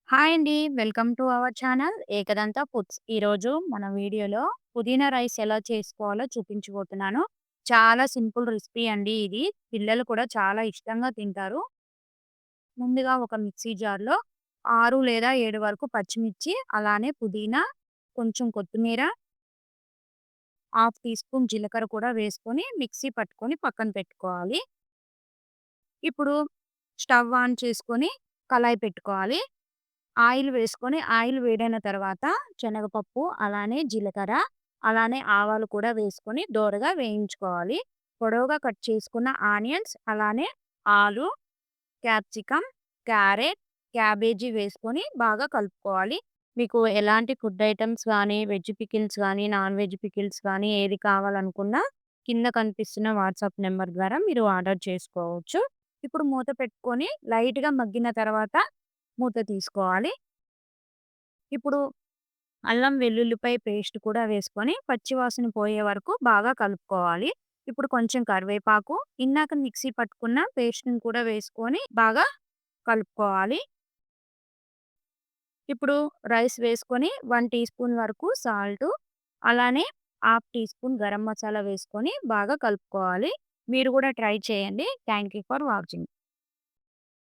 Hi అండి. Welcome to our channel Ekadanta foods. ఈరోజు మన వీడియోలో పుదీనా రైస్ ఎలా చేసుకోవాలో చూపించబోతున్నాను. చాలా సింపుల్ రెసిపీ అండి ఇది. పిల్లలు కూడా చాలా ఇష్టంగా తింటారు. ముందుగా ఒక మిక్సీ జార్‌లో 6 లేదా 7 వరకు పచ్చిమిర్చి, అలానే పుదీనా, కొంచెం కొత్తిమీర, హాఫ్ టీ స్పూన్ జీలకర్ర కూడా వేసుకొని మిక్సీ పట్టుకొని పక్కన పెట్టుకోవాలి. ఇప్పుడు స్టవ్ ఆన్ చేసుకొని కళాయి పెట్టుకోవాలి. ఆయిల్ వేసుకొని, ఆయిల్ వేడైన తర్వాత శనగపప్పు, అలానే జీలకర్ర, అలానే ఆవాలు కూడా వేసుకొని దోరగా వేయించుకోవాలి. పొడవుగా కట్ చేసుకున్న ఆనియన్స్, అలానే ఆలు, క్యాప్సికమ్, క్యారెట్, క్యాబేజీ వేసుకొని బాగా కలుపుకోవాలి. మీకు ఎలాంటి ఫుడ్ ఐటెమ్స్ గానీ, వెజ్ పికిల్స్ గానీ, నాన్ వెజ్ పికిల్స్ గానీ ఏది కావాలనుకున్నా కింద కనిపిస్తున్న వాట్సాప్ నంబర్ ద్వారా మీరు ఆర్డర్ చేసుకోవచ్చు. ఇప్పుడు మూత పెట్టుకొని లైట్‌గా మగ్గిన తర్వాత మూత తీసుకోవాలి. ఇప్పుడు అల్లం వెల్లుల్లిపాయ పేస్ట్ కూడా వేసుకొని పచ్చివాసన పోయే వరకు బాగా కలుపుకోవాలి. ఇప్పుడు కొంచెం కరివేపాకు, ఇందాక మిక్సీ పట్టుకున్న పేస్ట్‌ని కూడా వేసుకొని బాగా కలుపుకోవాలి. ఇప్పుడు రైస్ వేసుకొని 1 టీ స్పూన్ వరకు సాల్టు, అలానే half teaspoon garam masala వేసుకొని బాగా కలుపుకోవాలి. మీరు కూడా ట్రై చేయండి. Thank you for watching.